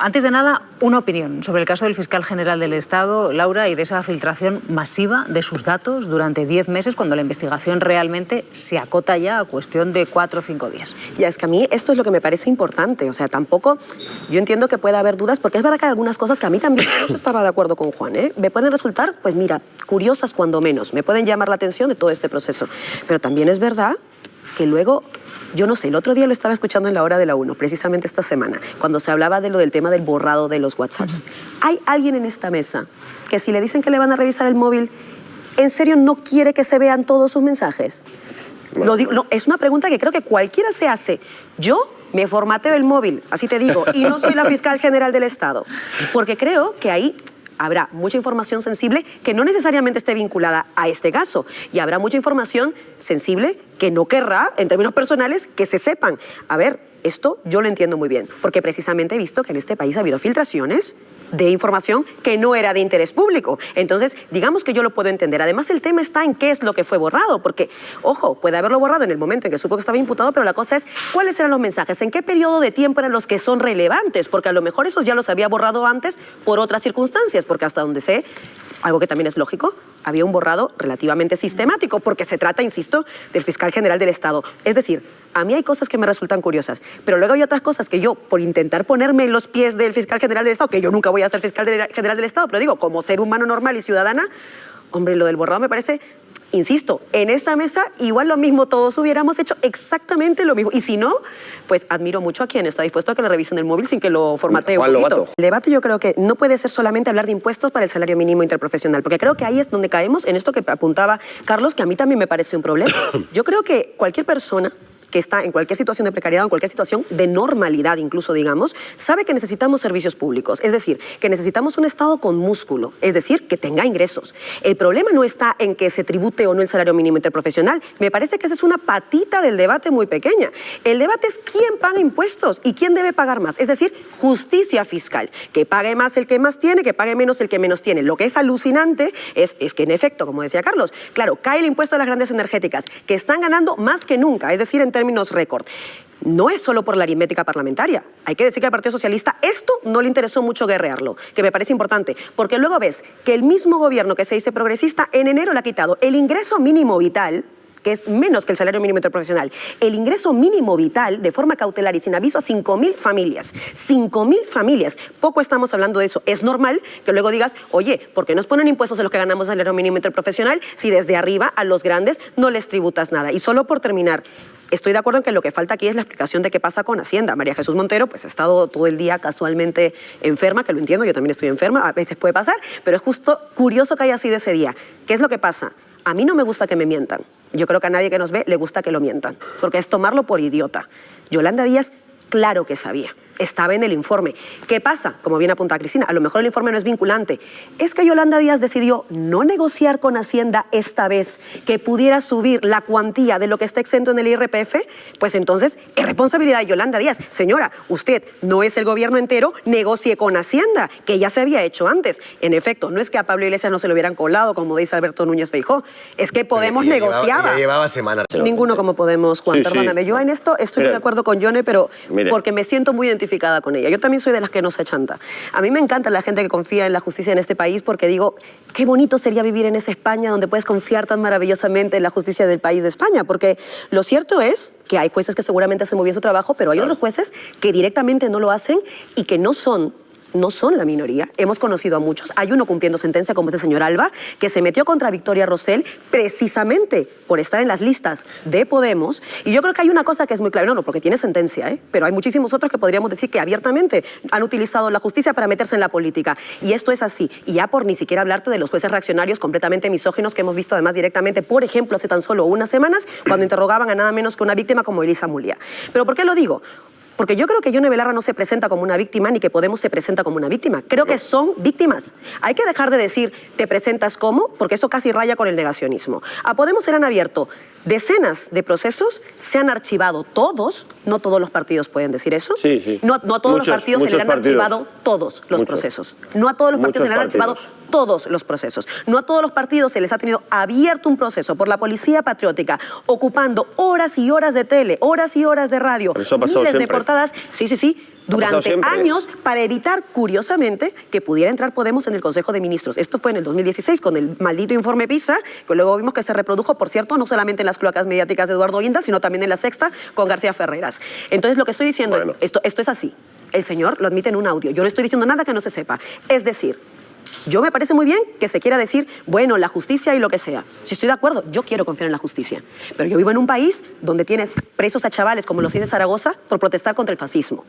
Antes de nada, una opinión sobre el caso del fiscal general del Estado, Laura, y de esa filtración masiva de sus datos durante 10 meses, cuando la investigación realmente se acota ya a cuestión de 4 o 5 días. Ya, es que a mí esto es lo que me parece importante. O sea, tampoco, yo entiendo que pueda haber dudas, porque es verdad que hay algunas cosas que a mí también, yo estaba de acuerdo con Juan, me pueden resultar, pues mira, curiosas cuando menos, me pueden llamar la atención de todo este proceso. Pero también es verdad que luego, yo no sé, el otro día lo estaba escuchando en la hora de la 1, precisamente esta semana, cuando se hablaba de lo del tema del borrado de los WhatsApps. ¿Hay alguien en esta mesa que si le dicen que le van a revisar el móvil, en serio no quiere que se vean todos sus mensajes? Lo digo, no, es una pregunta que creo que cualquiera se hace. Yo me formateo el móvil, así te digo, y no soy la fiscal general del Estado, porque creo que ahí habrá mucha información sensible que no necesariamente esté vinculada a este caso, y habrá mucha información sensible que no querrá, en términos personales, que se sepan. A ver, esto yo lo entiendo muy bien, porque precisamente he visto que en este país ha habido filtraciones de información que no era de interés público. Entonces, digamos que yo lo puedo entender. Además, el tema está en qué es lo que fue borrado, porque, ojo, puede haberlo borrado en el momento en que supo que estaba imputado, pero la cosa es cuáles eran los mensajes, en qué periodo de tiempo eran los que son relevantes, porque a lo mejor esos ya los había borrado antes por otras circunstancias, porque hasta donde sé, algo que también es lógico, había un borrado relativamente sistemático, porque se trata, insisto, del fiscal general del Estado. Es decir, a mí hay cosas que me resultan curiosas, pero luego hay otras cosas que yo, por intentar ponerme en los pies del fiscal general del Estado, que yo nunca voy a ser fiscal general del Estado, pero digo, como ser humano normal y ciudadana, hombre, lo del borrado me parece, insisto, en esta mesa igual lo mismo, todos hubiéramos hecho exactamente lo mismo. Y si no, pues admiro mucho a quien está dispuesto a que le revisen el móvil sin que lo formatee un poquito. El debate yo creo que no puede ser solamente hablar de impuestos para el salario mínimo interprofesional, porque creo que ahí es donde caemos en esto que apuntaba Carlos, que a mí también me parece un problema. Yo creo que cualquier persona que está en cualquier situación de precariedad o en cualquier situación de normalidad, incluso digamos, sabe que necesitamos servicios públicos, es decir, que necesitamos un Estado con músculo, es decir, que tenga ingresos. El problema no está en que se tribute o no el salario mínimo interprofesional, me parece que esa es una patita del debate muy pequeña. El debate es quién paga impuestos y quién debe pagar más, es decir, justicia fiscal, que pague más el que más tiene, que pague menos el que menos tiene. Lo que es alucinante es que en efecto, como decía Carlos, claro, cae el impuesto a las grandes energéticas, que están ganando más que nunca, es decir, en términos récord. No es solo por la aritmética parlamentaria. Hay que decir que al Partido Socialista esto no le interesó mucho guerrearlo, que me parece importante, porque luego ves que el mismo gobierno que se dice progresista en enero le ha quitado el ingreso mínimo vital, que es menos que el salario mínimo interprofesional, el ingreso mínimo vital de forma cautelar y sin aviso a 5.000 familias. 5.000 familias. Poco estamos hablando de eso. Es normal que luego digas, oye, ¿por qué nos ponen impuestos a los que ganamos el salario mínimo interprofesional si desde arriba a los grandes no les tributas nada? Y solo por terminar, estoy de acuerdo en que lo que falta aquí es la explicación de qué pasa con Hacienda. María Jesús Montero pues ha estado todo el día casualmente enferma, que lo entiendo, yo también estoy enferma, a veces puede pasar, pero es justo curioso que haya sido ese día. ¿Qué es lo que pasa? A mí no me gusta que me mientan. Yo creo que a nadie que nos ve le gusta que lo mientan, porque es tomarlo por idiota. Yolanda Díaz, claro que sabía. Estaba en el informe. ¿Qué pasa? Como bien apunta Cristina, a lo mejor el informe no es vinculante. Es que Yolanda Díaz decidió no negociar con Hacienda esta vez que pudiera subir la cuantía de lo que está exento en el IRPF, pues entonces es responsabilidad de Yolanda Díaz. Señora, usted no es el gobierno entero, negocie con Hacienda, que ya se había hecho antes. En efecto, no es que a Pablo Iglesias no se lo hubieran colado, como dice Alberto Núñez Feijóo, es que Podemos negociaba. Ya llevaba semanas. Ninguno como Podemos, Juan, perdóname. Yo en esto estoy de acuerdo con Yone, pero porque me siento muy identificada con ella. Yo también soy de las que no se chanta. A mí me encanta la gente que confía en la justicia en este país, porque digo, qué bonito sería vivir en esa España donde puedes confiar tan maravillosamente en la justicia del país de España, porque lo cierto es que hay jueces que seguramente hacen muy bien su trabajo, pero hay otros jueces que directamente no lo hacen y que no son la minoría. Hemos conocido a muchos. Hay uno cumpliendo sentencia, como este señor Alba, que se metió contra Victoria Rosell precisamente por estar en las listas de Podemos. Y yo creo que hay una cosa que es muy clara, no, porque tiene sentencia, pero hay muchísimos otros que podríamos decir que abiertamente han utilizado la justicia para meterse en la política. Y esto es así. Y ya por ni siquiera hablarte de los jueces reaccionarios completamente misóginos que hemos visto además directamente, por ejemplo, hace tan solo unas semanas, cuando interrogaban a nada menos que una víctima como Elisa Mulia. ¿Pero por qué lo digo? Porque yo creo que Yone Belarra no se presenta como una víctima ni que Podemos se presenta como una víctima. Creo que son víctimas. Hay que dejar de decir te presentas como, porque eso casi raya con el negacionismo. A Podemos se han abierto decenas de procesos, se han archivado todos, no todos los partidos pueden decir eso. Sí, sí. No a todos los partidos se le han archivado todos los procesos. No a todos los partidos se le han archivado todos los procesos. No a todos los partidos se les ha tenido abierto un proceso por la Policía Patriótica, ocupando horas y horas de tele, horas y horas de radio, miles de portadas. Sí, durante años para evitar, curiosamente, que pudiera entrar Podemos en el Consejo de Ministros. Esto fue en el 2016 con el maldito informe PISA, que luego vimos que se reprodujo, por cierto, no solamente en las cloacas mediáticas de Eduardo Guinda, sino también en La Sexta con García Ferreras. Entonces, lo que estoy diciendo es, esto es así. El señor lo admite en un audio. Yo no estoy diciendo nada que no se sepa. Es decir, yo me parece muy bien que se quiera decir, bueno, la justicia y lo que sea. Si estoy de acuerdo, yo quiero confiar en la justicia. Pero yo vivo en un país donde tienes presos a chavales como los de Zaragoza por protestar contra el fascismo.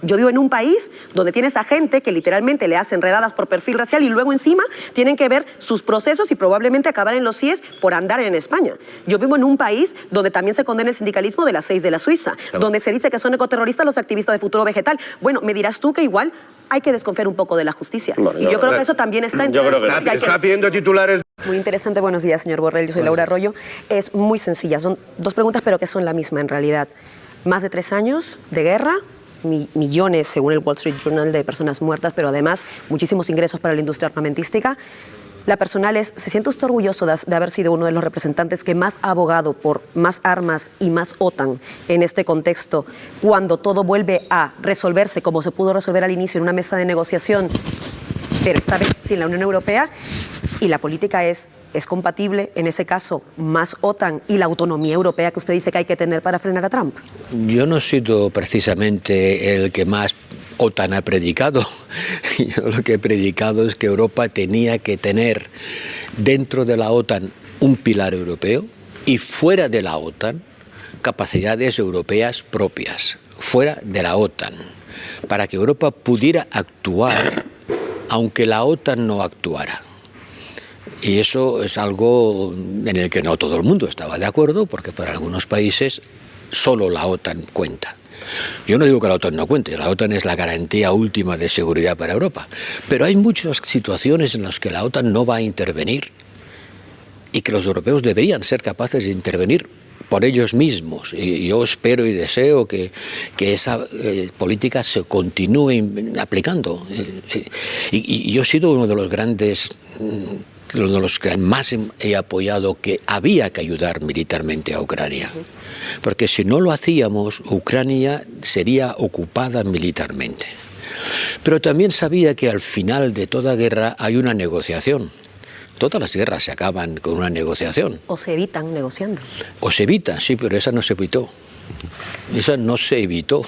Yo vivo en un país donde tienes a gente que literalmente le hacen redadas por perfil racial y luego encima tienen que ver sus procesos y probablemente acabar en los CIES por andar en España. Yo vivo en un país donde también se condena el sindicalismo de las 6 de la Suiza, donde se dice que son ecoterroristas los activistas de Futuro Vegetal. Bueno, me dirás tú que igual hay que desconfiar un poco de la justicia. Bueno, y yo creo que eso también está en... Yo creo que está pidiendo titulares. Muy interesante. Buenos días, señor Borrell. Yo soy Laura Arroyo. Es muy sencilla. Son dos preguntas, pero que son la misma en realidad. Más de 3 años de guerra, millones, según el Wall Street Journal, de personas muertas, pero además muchísimos ingresos para la industria armamentística. La personal es, ¿se siente usted orgulloso de haber sido uno de los representantes que más ha abogado por más armas y más OTAN en este contexto, cuando todo vuelve a resolverse como se pudo resolver al inicio en una mesa de negociación, pero esta vez sin la Unión Europea? Y la política es compatible, en ese caso, más OTAN y la autonomía europea que usted dice que hay que tener para frenar a Trump. Yo no he sido precisamente el que más OTAN ha predicado. Yo lo que he predicado es que Europa tenía que tener dentro de la OTAN un pilar europeo y fuera de la OTAN capacidades europeas propias, fuera de la OTAN, para que Europa pudiera actuar aunque la OTAN no actuara. Y eso es algo en el que no todo el mundo estaba de acuerdo, porque para algunos países solo la OTAN cuenta. Yo no digo que la OTAN no cuente, la OTAN es la garantía última de seguridad para Europa, pero hay muchas situaciones en las que la OTAN no va a intervenir y que los europeos deberían ser capaces de intervenir por ellos mismos. Y yo espero y deseo que esa política se continúe aplicando. Y yo he sido uno de los grandes... uno de los que más he apoyado que había que ayudar militarmente a Ucrania. Porque si no lo hacíamos, Ucrania sería ocupada militarmente. Pero también sabía que al final de toda guerra hay una negociación. Todas las guerras se acaban con una negociación. O se evitan negociando. O se evitan, sí, pero esa no se evitó. Esa no se evitó.